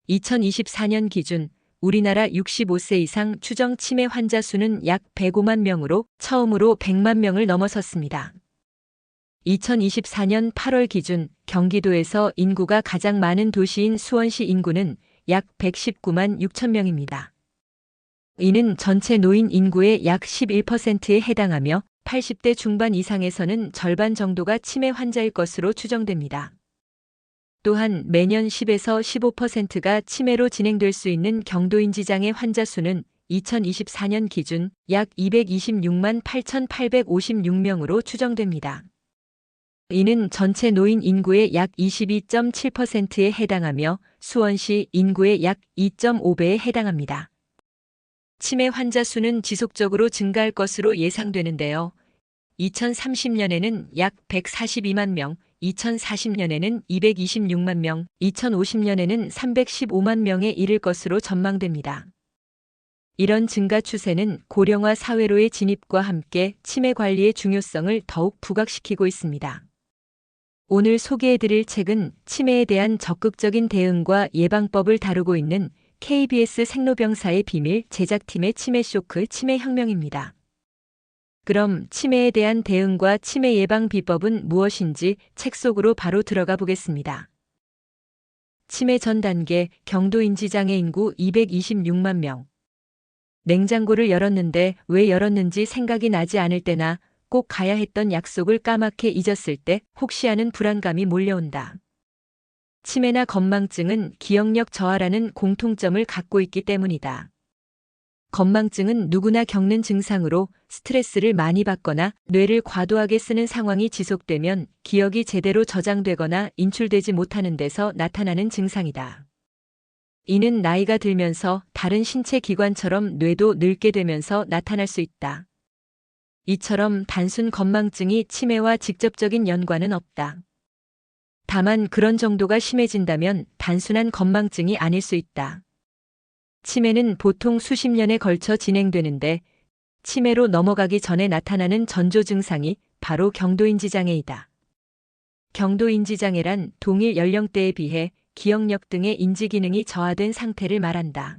2024년 기준 우리나라 65세 이상 추정 치매 환자 수는 약 105만 명으로 처음으로 100만 명을 넘어섰습니다. 2024년 8월 기준 경기도에서 인구가 가장 많은 도시인 수원시 인구는 약 119만 6천 명입니다. 이는 전체 노인 인구의 약 11%에 해당하며 80대 중반 이상에서는 절반 정도가 치매 환자일 것으로 추정됩니다. 또한 매년 10에서 15%가 치매로 진행될 수 있는 경도인지장애 환자 수는 2024년 기준 약 226만 8,856명으로 추정됩니다. 이는 전체 노인 인구의 약 22.7%에 해당하며 수원시 인구의 약 2.5배에 해당합니다. 치매 환자 수는 지속적으로 증가할 것으로 예상되는데요. 2030년에는 약 142만 명, 2040년에는 226만 명, 2050년에는 315만 명에 이를 것으로 전망됩니다. 이런 증가 추세는 고령화 사회로의 진입과 함께 치매 관리의 중요성을 더욱 부각시키고 있습니다. 오늘 소개해드릴 책은 치매에 대한 적극적인 대응과 예방법을 다루고 있는 KBS 생로병사의 비밀 제작팀의 치매 쇼크 치매 혁명입니다. 그럼 치매에 대한 대응과 치매 예방 비법은 무엇인지 책 속으로 바로 들어가 보겠습니다. 치매 전 단계 경도인지장애 인구 226만 명. 냉장고를 열었는데 왜 열었는지 생각이 나지 않을 때나 꼭 가야 했던 약속을 까맣게 잊었을 때 혹시 하는 불안감이 몰려온다. 치매나 건망증은 기억력 저하라는 공통점을 갖고 있기 때문이다. 건망증은 누구나 겪는 증상으로 스트레스를 많이 받거나 뇌를 과도하게 쓰는 상황이 지속되면 기억이 제대로 저장되거나 인출되지 못하는 데서 나타나는 증상이다. 이는 나이가 들면서 다른 신체 기관처럼 뇌도 늙게 되면서 나타날 수 있다. 이처럼 단순 건망증이 치매와 직접적인 연관은 없다. 다만 그런 정도가 심해진다면 단순한 건망증이 아닐 수 있다. 치매는 보통 수십 년에 걸쳐 진행되는데 치매로 넘어가기 전에 나타나는 전조 증상이 바로 경도인지장애이다. 경도인지장애란 동일 연령대에 비해 기억력 등의 인지기능이 저하된 상태를 말한다.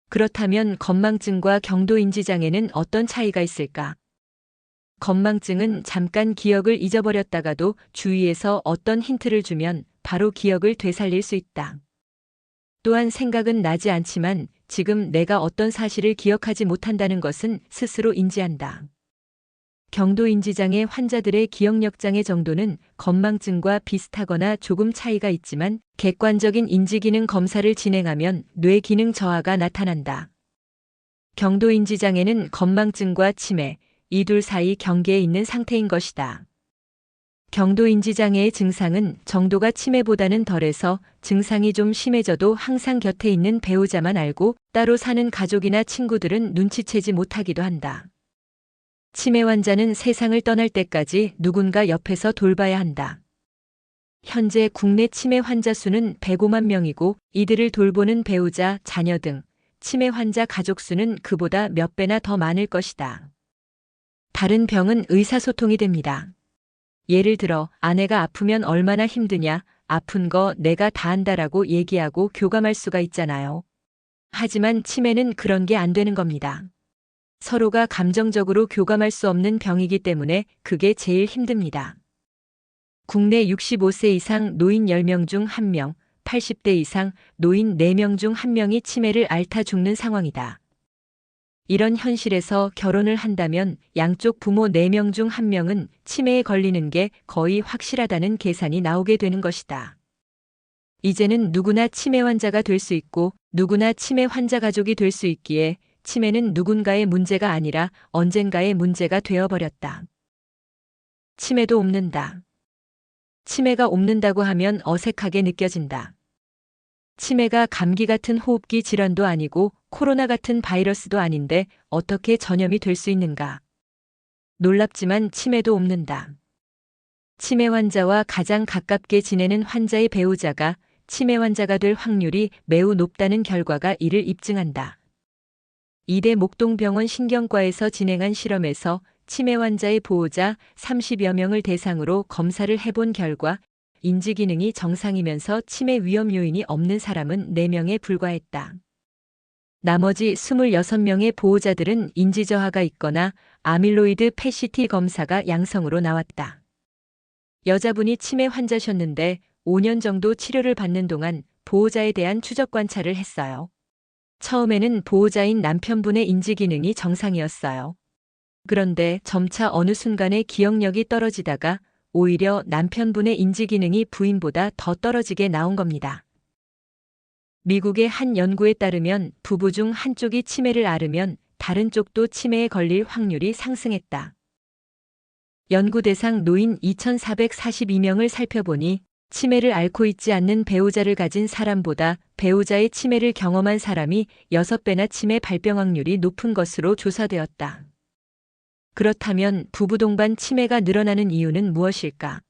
그렇다면 건망증과 경도인지장애는 어떤 차이가 있을까? 건망증은 잠깐 기억을 잊어버렸다가도 주위에서 어떤 힌트를 주면 바로 기억을 되살릴 수 있다. 또한 생각은 나지 않지만 지금 내가 어떤 사실을 기억하지 못한다는 것은 스스로 인지한다. 경도인지장애 환자들의 기억력 장애 정도는 건망증과 비슷하거나 조금 차이가 있지만 객관적인 인지기능 검사를 진행하면 뇌 기능 저하가 나타난다. 경도인지장애는 건망증과 치매, 이 둘 사이 경계에 있는 상태인 것이다. 경도인지장애의 증상은 정도가 치매보다는 덜해서 증상이 좀 심해져도 항상 곁에 있는 배우자만 알고 따로 사는 가족이나 친구들은 눈치채지 못하기도 한다. 치매 환자는 세상을 떠날 때까지 누군가 옆에서 돌봐야 한다. 현재 국내 치매 환자 수는 105만 명이고 이들을 돌보는 배우자, 자녀 등 치매 환자 가족 수는 그보다 몇 배나 더 많을 것이다. 다른 병은 의사소통이 됩니다. 예를 들어 아내가 아프면 얼마나 힘드냐, 아픈 거 내가 다 한다라고 얘기하고 교감할 수가 있잖아요. 하지만 치매는 그런 게 안 되는 겁니다. 서로가 감정적으로 교감할 수 없는 병이기 때문에 그게 제일 힘듭니다. 국내 65세 이상 노인 10명 중 1명, 80대 이상 노인 4명 중 1명이 치매를 앓다 죽는 상황이다. 이런 현실에서 결혼을 한다면 양쪽 부모 4명 중 1명은 치매에 걸리는 게 거의 확실하다는 계산이 나오게 되는 것이다. 이제는 누구나 치매 환자가 될 수 있고 누구나 치매 환자 가족이 될 수 있기에 치매는 누군가의 문제가 아니라 언젠가의 문제가 되어버렸다. 치매도 옮는다. 치매가 옮는다고 하면 어색하게 느껴진다. 치매가 감기 같은 호흡기 질환도 아니고 코로나 같은 바이러스도 아닌데 어떻게 전염이 될 수 있는가? 놀랍지만 치매도 옮는다. 치매 환자와 가장 가깝게 지내는 환자의 배우자가 치매 환자가 될 확률이 매우 높다는 결과가 이를 입증한다. 이대 목동병원 신경과에서 진행한 실험에서 치매 환자의 보호자 30여 명을 대상으로 검사를 해본 결과 인지 기능이 정상이면서 치매 위험 요인이 없는 사람은 4명에 불과했다. 나머지 26명의 보호자들은 인지 저하가 있거나 아밀로이드 PET 검사가 양성으로 나왔다. 여자분이 치매 환자셨는데 5년 정도 치료를 받는 동안 보호자에 대한 추적 관찰을 했어요. 처음에는 보호자인 남편분의 인지 기능이 정상이었어요. 그런데 점차 어느 순간에 기억력이 떨어지다가 오히려 남편분의 인지 기능이 부인보다 더 떨어지게 나온 겁니다. 미국의 한 연구에 따르면 부부 중 한쪽이 치매를 앓으면 다른 쪽도 치매에 걸릴 확률이 상승했다. 연구 대상 노인 2,442명을 살펴보니 치매를 앓고 있지 않는 배우자를 가진 사람보다 배우자의 치매를 경험한 사람이 6배나 치매 발병 확률이 높은 것으로 조사되었다. 그렇다면 부부 동반 치매가 늘어나는 이유는 무엇일까?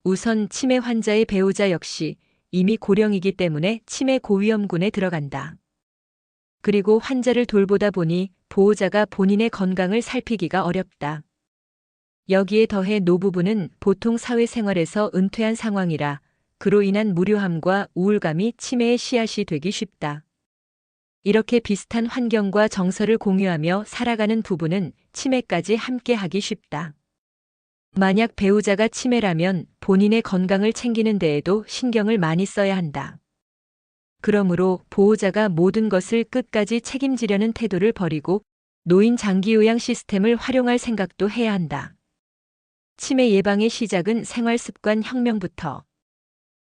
우선 치매 환자의 배우자 역시 이미 고령이기 때문에 치매 고위험군에 들어간다. 그리고 환자를 돌보다 보니 보호자가 본인의 건강을 살피기가 어렵다. 여기에 더해 노부부는 보통 사회생활에서 은퇴한 상황이라 그로 인한 무료함과 우울감이 치매의 씨앗이 되기 쉽다. 이렇게 비슷한 환경과 정서를 공유하며 살아가는 부부는 치매까지 함께하기 쉽다. 만약 배우자가 치매라면 본인의 건강을 챙기는 데에도 신경을 많이 써야 한다. 그러므로 보호자가 모든 것을 끝까지 책임지려는 태도를 버리고 노인 장기 요양 시스템을 활용할 생각도 해야 한다. 치매 예방의 시작은 생활습관 혁명부터.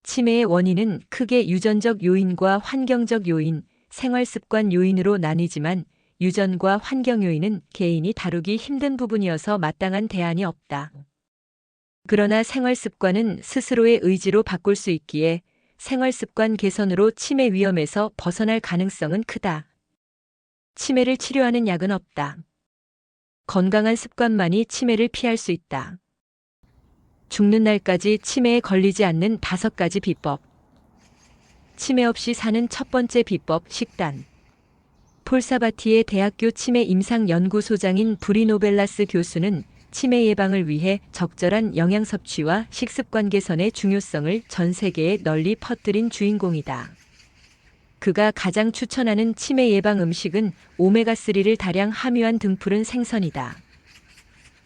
치매의 원인은 크게 유전적 요인과 환경적 요인, 생활습관 요인으로 나뉘지만 유전과 환경 요인은 개인이 다루기 힘든 부분이어서 마땅한 대안이 없다. 그러나 생활습관은 스스로의 의지로 바꿀 수 있기에 생활습관 개선으로 치매 위험에서 벗어날 가능성은 크다. 치매를 치료하는 약은 없다. 건강한 습관만이 치매를 피할 수 있다. 죽는 날까지 치매에 걸리지 않는 5가지 비법. 치매 없이 사는 첫 번째 비법, 식단. 폴사바티의 대학교 치매 임상 연구소장인 브리노벨라스 교수는 치매 예방을 위해 적절한 영양 섭취와 식습관 개선의 중요성을 전 세계에 널리 퍼뜨린 주인공이다. 그가 가장 추천하는 치매 예방 음식은 오메가3를 다량 함유한 등푸른 생선이다.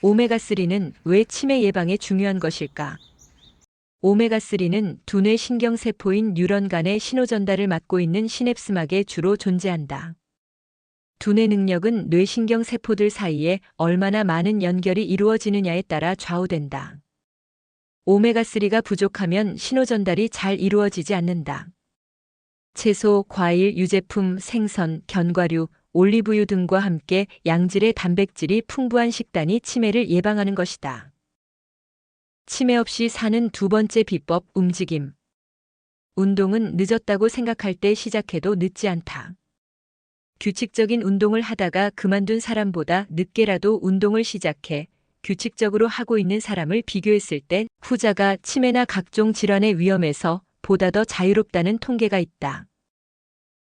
오메가3는 왜 치매 예방에 중요한 것일까? 오메가3는 두뇌 신경세포인 뉴런 간의 신호전달을 맡고 있는 시냅스막에 주로 존재한다. 두뇌 능력은 뇌신경세포들 사이에 얼마나 많은 연결이 이루어지느냐에 따라 좌우된다. 오메가3가 부족하면 신호전달이 잘 이루어지지 않는다. 채소, 과일, 유제품, 생선, 견과류, 올리브유 등과 함께 양질의 단백질이 풍부한 식단이 치매를 예방하는 것이다. 치매 없이 사는 두 번째 비법, 움직임. 운동은 늦었다고 생각할 때 시작해도 늦지 않다. 규칙적인 운동을 하다가 그만둔 사람보다 늦게라도 운동을 시작해 규칙적으로 하고 있는 사람을 비교했을 때 후자가 치매나 각종 질환의 위험에서 보다 더 자유롭다는 통계가 있다.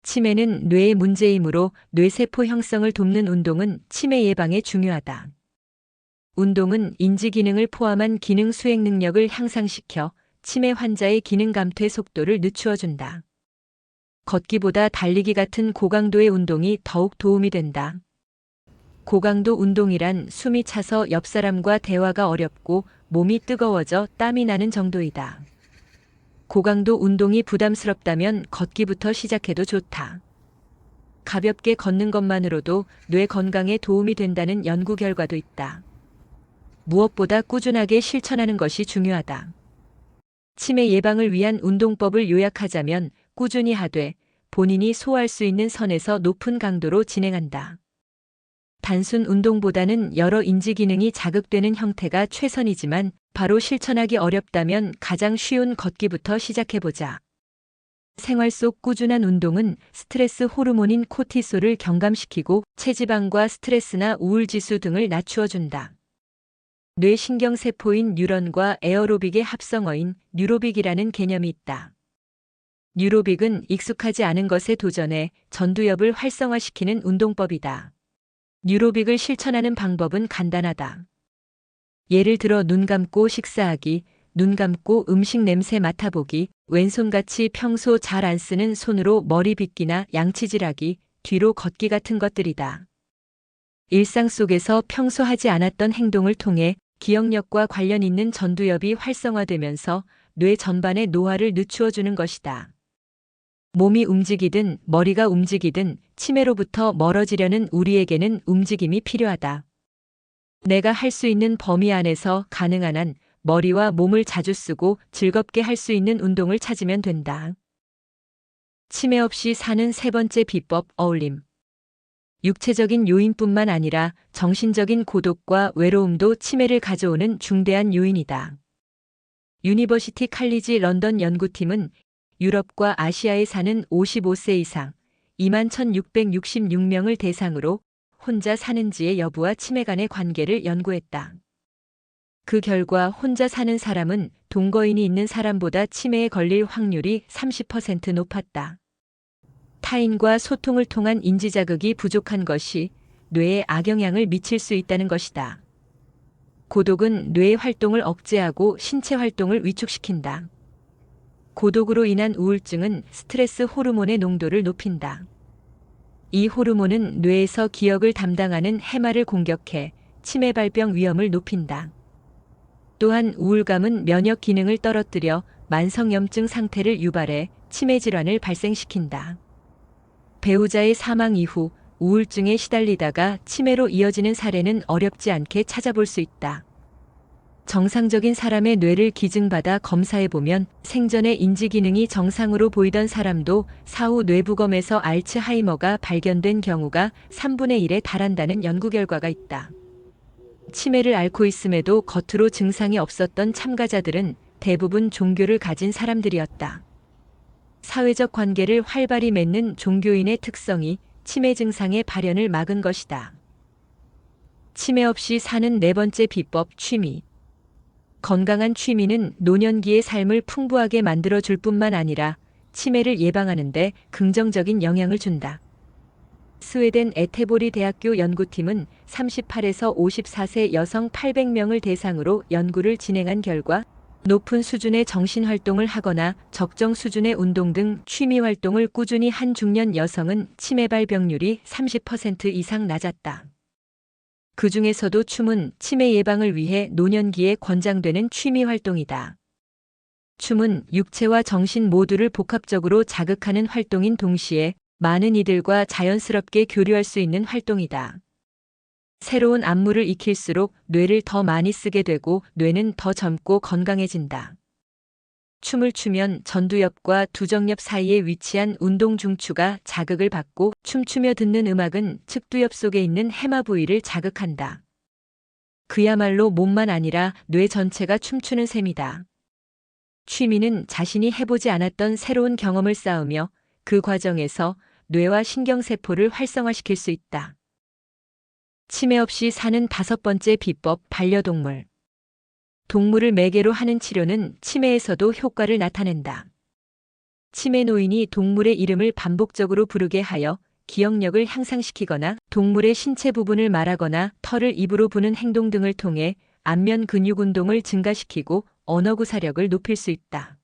치매는 뇌의 문제이므로 뇌세포 형성을 돕는 운동은 치매 예방에 중요하다. 운동은 인지 기능을 포함한 기능 수행 능력을 향상시켜 치매 환자의 기능 감퇴 속도를 늦추어준다. 걷기보다 달리기 같은 고강도의 운동이 더욱 도움이 된다. 고강도 운동이란 숨이 차서 옆 사람과 대화가 어렵고 몸이 뜨거워져 땀이 나는 정도이다. 고강도 운동이 부담스럽다면 걷기부터 시작해도 좋다. 가볍게 걷는 것만으로도 뇌 건강에 도움이 된다는 연구 결과도 있다. 무엇보다 꾸준하게 실천하는 것이 중요하다. 치매 예방을 위한 운동법을 요약하자면 꾸준히 하되 본인이 소화할 수 있는 선에서 높은 강도로 진행한다. 단순 운동보다는 여러 인지 기능이 자극되는 형태가 최선이지만 바로 실천하기 어렵다면 가장 쉬운 걷기부터 시작해보자. 생활 속 꾸준한 운동은 스트레스 호르몬인 코티솔을 경감시키고 체지방과 스트레스나 우울 지수 등을 낮추어준다. 뇌신경세포인 뉴런과 에어로빅의 합성어인 뉴로빅이라는 개념이 있다. 뉴로빅은 익숙하지 않은 것에 도전해 전두엽을 활성화시키는 운동법이다. 뉴로빅을 실천하는 방법은 간단하다. 예를 들어 눈 감고 식사하기, 눈 감고 음식 냄새 맡아보기, 왼손같이 평소 잘 안 쓰는 손으로 머리 빗기나 양치질하기, 뒤로 걷기 같은 것들이다. 일상 속에서 평소 하지 않았던 행동을 통해 기억력과 관련 있는 전두엽이 활성화되면서 뇌 전반의 노화를 늦추어주는 것이다. 몸이 움직이든 머리가 움직이든 치매로부터 멀어지려는 우리에게는 움직임이 필요하다. 내가 할 수 있는 범위 안에서 가능한 한 머리와 몸을 자주 쓰고 즐겁게 할 수 있는 운동을 찾으면 된다. 치매 없이 사는 세 번째 비법, 어울림. 육체적인 요인뿐만 아니라 정신적인 고독과 외로움도 치매를 가져오는 중대한 요인이다. 유니버시티 칼리지 런던 연구팀은 유럽과 아시아에 사는 55세 이상 21,666명을 대상으로 혼자 사는지의 여부와 치매 간의 관계를 연구했다. 그 결과 혼자 사는 사람은 동거인이 있는 사람보다 치매에 걸릴 확률이 30% 높았다. 타인과 소통을 통한 인지자극이 부족한 것이 뇌에 악영향을 미칠 수 있다는 것이다. 고독은 뇌의 활동을 억제하고 신체 활동을 위축시킨다. 고독으로 인한 우울증은 스트레스 호르몬의 농도를 높인다. 이 호르몬은 뇌에서 기억을 담당하는 해마를 공격해 치매 발병 위험을 높인다. 또한 우울감은 면역 기능을 떨어뜨려 만성염증 상태를 유발해 치매 질환을 발생시킨다. 배우자의 사망 이후 우울증에 시달리다가 치매로 이어지는 사례는 어렵지 않게 찾아볼 수 있다. 정상적인 사람의 뇌를 기증받아 검사해보면 생전에 인지기능이 정상으로 보이던 사람도 사후 뇌부검에서 알츠하이머가 발견된 경우가 3분의 1에 달한다는 연구 결과가 있다. 치매를 앓고 있음에도 겉으로 증상이 없었던 참가자들은 대부분 종교를 가진 사람들이었다. 사회적 관계를 활발히 맺는 종교인의 특성이 치매 증상의 발현을 막은 것이다. 치매 없이 사는 네 번째 비법, 취미. 건강한 취미는 노년기의 삶을 풍부하게 만들어줄 뿐만 아니라 치매를 예방하는 데 긍정적인 영향을 준다. 스웨덴 에테보리 대학교 연구팀은 38에서 54세 여성 800명을 대상으로 연구를 진행한 결과 높은 수준의 정신활동을 하거나 적정 수준의 운동 등 취미활동을 꾸준히 한 중년 여성은 치매 발병률이 30% 이상 낮았다. 그 중에서도 춤은 치매 예방을 위해 노년기에 권장되는 취미활동이다. 춤은 육체와 정신 모두를 복합적으로 자극하는 활동인 동시에 많은 이들과 자연스럽게 교류할 수 있는 활동이다. 새로운 안무를 익힐수록 뇌를 더 많이 쓰게 되고 뇌는 더 젊고 건강해진다. 춤을 추면 전두엽과 두정엽 사이에 위치한 운동 중추가 자극을 받고 춤추며 듣는 음악은 측두엽 속에 있는 해마 부위를 자극한다. 그야말로 몸만 아니라 뇌 전체가 춤추는 셈이다. 취미는 자신이 해보지 않았던 새로운 경험을 쌓으며 그 과정에서 뇌와 신경세포를 활성화시킬 수 있다. 치매 없이 사는 다섯 번째 비법, 반려동물. 동물을 매개로 하는 치료는 치매에서도 효과를 나타낸다. 치매 노인이 동물의 이름을 반복적으로 부르게 하여 기억력을 향상시키거나 동물의 신체 부분을 말하거나 털을 입으로 부는 행동 등을 통해 안면 근육 운동을 증가시키고 언어 구사력을 높일 수 있다.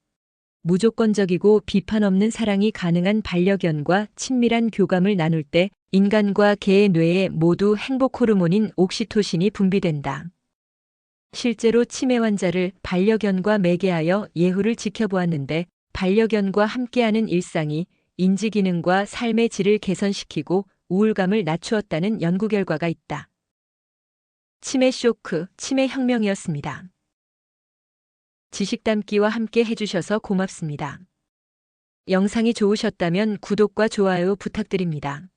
무조건적이고 비판 없는 사랑이 가능한 반려견과 친밀한 교감을 나눌 때 인간과 개의 뇌에 모두 행복 호르몬인 옥시토신이 분비된다. 실제로 치매 환자를 반려견과 매개하여 예후를 지켜보았는데 반려견과 함께하는 일상이 인지기능과 삶의 질을 개선시키고 우울감을 낮추었다는 연구 결과가 있다. 치매 쇼크, 치매 혁명이었습니다. 지식 담기와 함께 해주셔서 고맙습니다. 영상이 좋으셨다면 구독과 좋아요 부탁드립니다.